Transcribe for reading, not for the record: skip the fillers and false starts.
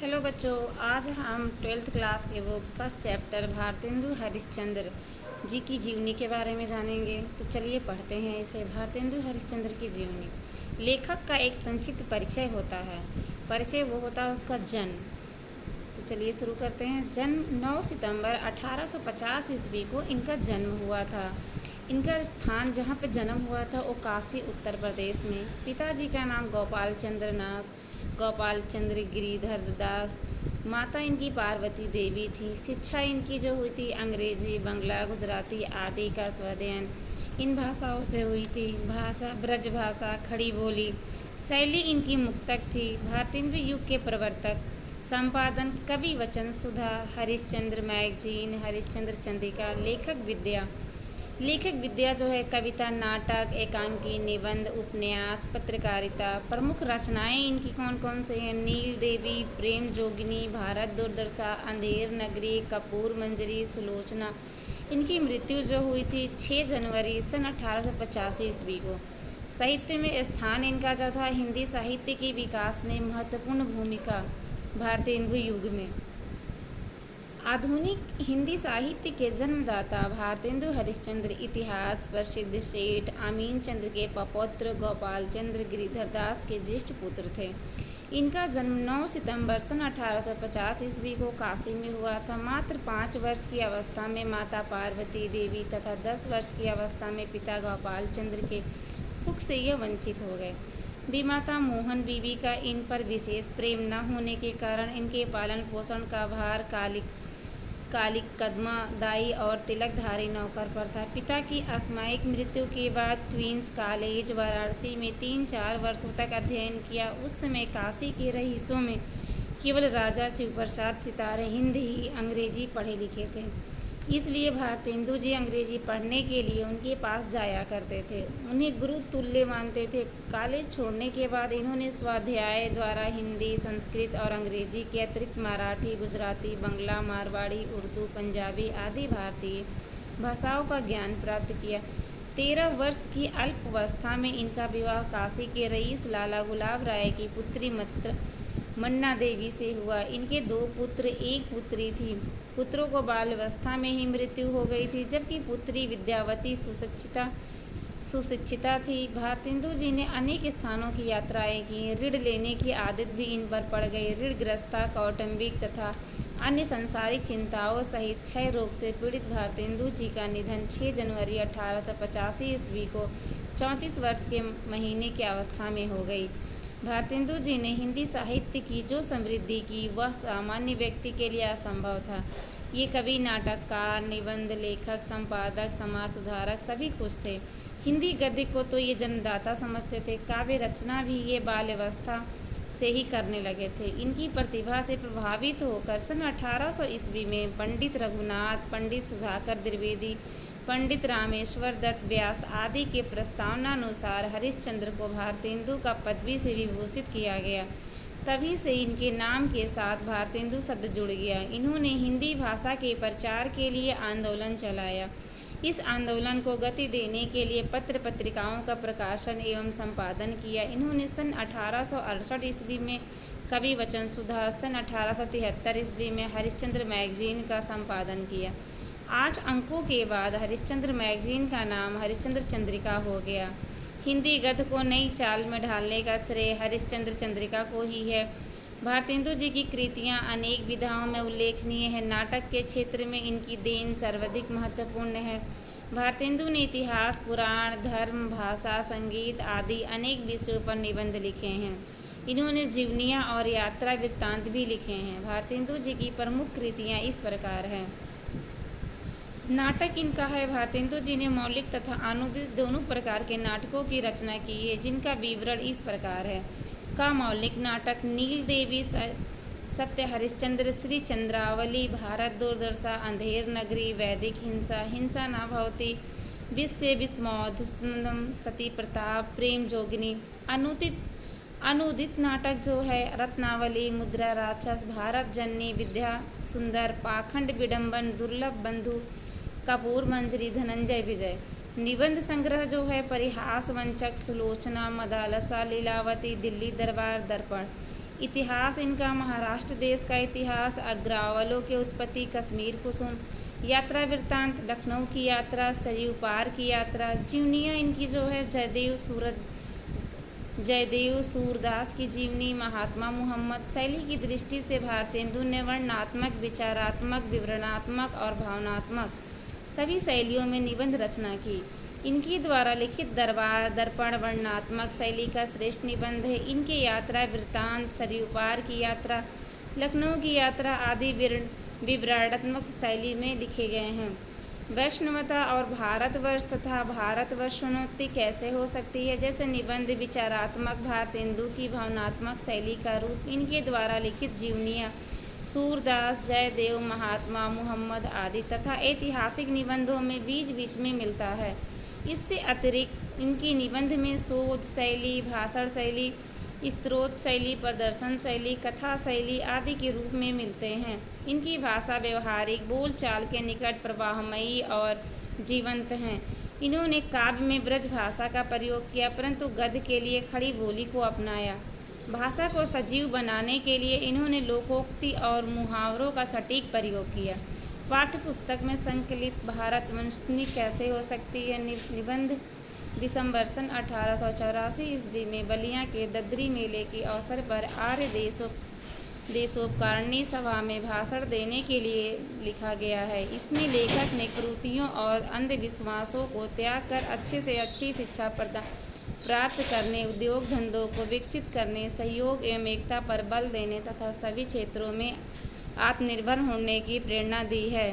Hello बच्चों, आज हम ट्वेल्थ क्लास के book first chapter Bharatendu Harishchandra ji की जीवनी के बारे में जानेंगे। तो चलिए पढ़ते हैं इसे। भारतेंदु हरिश्चंद्र की जीवनी। लेखक का एक संक्षिप्त परिचय होता है। परिचय वो होता है उसका जन्म। तो चलिए शुरू करते हैं। जन्म 9 सितंबर 1850 ईस्वी को इनका जन्म हुआ था। इनका स्थान जहाँ पे जन्म हुआ था वो काशी उत्तर प्रदेश में। पिताजी का नाम गोपाल चंद्र गिरिधर दास। माता इनकी पार्वती देवी थी। शिक्षा इनकी जो हुई थी अंग्रेजी, बंगला, गुजराती आदि का स्वाध्ययन इन भाषाओं से हुई थी। भाषा ब्रज भाषा, खड़ी बोली, शैली इनकी मुक्तक थी। भारतेंदु युग के प्रवर्तक। संपादन कवि वचन सुधा, हरिश्चंद्र मैगजीन, हरिश्चंद्र चंद्रिका। लेखक विद्या जो है कविता, नाटक, एकांकी, निबंध, उपन्यास, पत्रकारिता। प्रमुख रचनाएं इनकी कौन कौन से हैं? नील देवी, प्रेम जोगिनी, भारत दुर्दशा, अंधेर नगरी, कपूर मंजरी, सुलोचना। इनकी मृत्यु जो हुई थी 6 जनवरी सन 1885 ईस्वी को। साहित्य में स्थान इनका जो था, हिंदी साहित्य के विकास में महत्वपूर्ण भूमिका भारतेंदु युग में। आधुनिक हिंदी साहित्य के जन्मदाता भारतेंदु हरिश्चंद्र इतिहास प्रसिद्ध सेठ अमीन चंद्र के पौत्र गोपाल चंद्र गिरिधर दास के ज्येष्ठ पुत्र थे। इनका जन्म 9 सितंबर सन 1850 ईस्वी को काशी में हुआ था। मात्र 5 वर्ष की अवस्था में माता पार्वती देवी तथा 10 वर्ष की अवस्था में पिता गोपाल चंद्र के सुख से यह वंचित हो गए। विमाता मोहन बीबी का इन पर विशेष प्रेम न होने के कारण इनके पालन पोषण का भार कालिक कदमा दाई और तिलकधारी नौकर पर था। पिता की असामयिक मृत्यु के बाद क्वींस कॉलेज वाराणसी में 3-4 वर्षों तक अध्ययन किया। उस समय काशी के रईसों में केवल राजा शिवप्रसाद सितारे हिंदी ही अंग्रेजी पढ़े लिखे थे, इसलिए भारतेंदु जी अंग्रेजी पढ़ने के लिए उनके पास जाया करते थे। उन्हें गुरु तुल्य मानते थे। कॉलेज छोड़ने के बाद इन्होंने स्वाध्याय द्वारा हिंदी, संस्कृत और अंग्रेजी के अतिरिक्त मराठी, गुजराती, बंगला, मारवाड़ी, उर्दू, पंजाबी आदि भारतीय भाषाओं का ज्ञान प्राप्त किया। 13 वर्ष की अल्पावस्था में इनका विवाह काशी के रईस लाला गुलाब राय की पुत्री मन्ना देवी से हुआ। इनके 2 पुत्र, 1 पुत्री थी। पुत्रों को बाल्यावस्था में ही मृत्यु हो गई थी, जबकि पुत्री विद्यावती सुशिक्षिता थी। भारतेंदु जी ने अनेक स्थानों की यात्राएं की। ऋण लेने की आदत भी इन पर पड़ गई। ऋणग्रस्ता, कौटुंबिक तथा अन्य सांसारिक चिंताओं सहित क्षय रोग से पीड़ित भारतेंदु जी का निधन 6 जनवरी 1885 ईस्वी को 34 वर्ष के महीने की अवस्था में हो गई। भारतेंदु जी ने हिंदी साहित्य की जो समृद्धि की वह सामान्य व्यक्ति के लिए असंभव था। ये कवि, नाटककार, निबंध लेखक, संपादक, समाज सुधारक सभी कुछ थे। हिंदी गद्य को तो ये जन्मदाता समझते थे। काव्य रचना भी ये बाल्यावस्था से ही करने लगे थे। इनकी प्रतिभा से प्रभावित होकर सन 1800 ईस्वी में पंडित रघुनाथ, पंडित सुधाकर द्विवेदी, पंडित रामेश्वर दत्त व्यास आदि के प्रस्तावनानुसार हरिश्चंद्र को भारतेंदु का पदवी से विभूषित किया गया। तभी से इनके नाम के साथ भारतेंदु शब्द जुड़ गया। इन्होंने हिंदी भाषा के प्रचार के लिए आंदोलन चलाया। इस आंदोलन को गति देने के लिए पत्र पत्रिकाओं का प्रकाशन एवं संपादन किया। इन्होंने सन 1868 ईस्वी में कवि वचन सुधा, सन 1873 ईस्वी में हरिश्चंद्र मैगजीन का संपादन किया। 8 अंकों के बाद हरिश्चंद्र मैगजीन का नाम हरिश्चंद्र चंद्रिका हो गया। हिंदी गद्य को नई चाल में ढालने का श्रेय हरिश्चंद्र चंद्रिका को ही है। भारतेंदु जी की कृतियाँ अनेक विधाओं में उल्लेखनीय है। नाटक के क्षेत्र में इनकी देन सर्वाधिक महत्वपूर्ण है। भारतेंदु ने इतिहास, पुराण, धर्म, भाषा, संगीत आदि अनेक विषयों पर निबंध लिखे हैं। इन्होंने जीवनियाँ और यात्रा वृत्तांत भी लिखे हैं। भारतेंदु जी की प्रमुख कृतियाँ इस प्रकार हैं। नाटक इनका है। भारतेंदु जी ने मौलिक तथा अनुदित दोनों प्रकार के नाटकों की रचना की है, जिनका विवरण इस प्रकार है। का मौलिक नाटक नील देवी, सत्य हरिश्चंद्र, श्री चंद्रावली, भारत दुर्दशा, अंधेर नगरी, वैदिक हिंसा, हिंसा न भवती, विश्व विस्मोधुस्मदम, सती प्रताप, प्रेम जोगिनी। अनुदित नाटक जो है रत्नावली, मुद्रा राक्षस, भारत जननी, विद्या सुंदर, पाखंड विडंबन, दुर्लभ बंधु, कपूर मंजरी, धनंजय विजय। निबंध संग्रह जो है परिहास वंचक, सुलोचना, मदालसा, लीलावती, दिल्ली दरबार, दर्पण। इतिहास इनका महाराष्ट्र देश का इतिहास, अग्रावलों की उत्पत्ति, कश्मीर कुसुम, यात्रा वृत्तांत, लखनऊ की यात्रा, सरयू पार की यात्रा, जीवनियाँ इनकी जो है जयदेव सूरदास की जीवनी, महात्मा मुहम्मद। शैली की दृष्टि से भारतेंदु ने वर्णनात्मक, विचारात्मक, विवरणात्मक और भावनात्मक सभी शैलियों में निबंध रचना की। इनकी द्वारा लिखित दरबार दर्पण वर्णनात्मक शैली का श्रेष्ठ निबंध है। इनके यात्रा वृत्तांत, सरयू पार की यात्रा, लखनऊ की यात्रा आदि विवरणात्मक शैली में लिखे गए हैं। वैष्णवता और भारतवर्ष तथा भारतवर्षोन्नति कैसे हो सकती है, जैसे निबंध विचारात्मक, भारतेंदु की भावनात्मक शैली का रूप, इनके द्वारा लिखित जीवनियाँ, सूरदास, जयदेव, महात्मा मुहम्मद आदि तथा ऐतिहासिक निबंधों में बीच बीच में मिलता है। इससे अतिरिक्त इनकी निबंध में शोध शैली, भाषण शैली, स्त्रोत शैली, प्रदर्शन शैली, कथा शैली आदि के रूप में मिलते हैं। इनकी भाषा व्यवहारिक, बोलचाल के निकट, प्रवाहमयी और जीवंत हैं। इन्होंने काव्य में ब्रज भाषा का प्रयोग किया, परंतु गद्य के लिए खड़ी बोली को अपनाया। भाषा को सजीव बनाने के लिए इन्होंने लोकोक्ति और मुहावरों का सटीक प्रयोग किया। पाठ्य पुस्तक में संकलित भारतवंशनी कैसे हो सकती है निबंध दिसंबर सन 1884 ईस्वी में बलिया के ददरी मेले के अवसर पर आर्य देशोपकारिणी सभा में भाषण देने के लिए लिखा गया है। इसमें लेखक ने कुरीतियों और अंधविश्वासों को त्याग कर अच्छे से अच्छी शिक्षा प्राप्त करने, उद्योग धंधों को विकसित करने, सहयोग एवं एकता पर बल देने तथा सभी क्षेत्रों में आत्मनिर्भर होने की प्रेरणा दी है।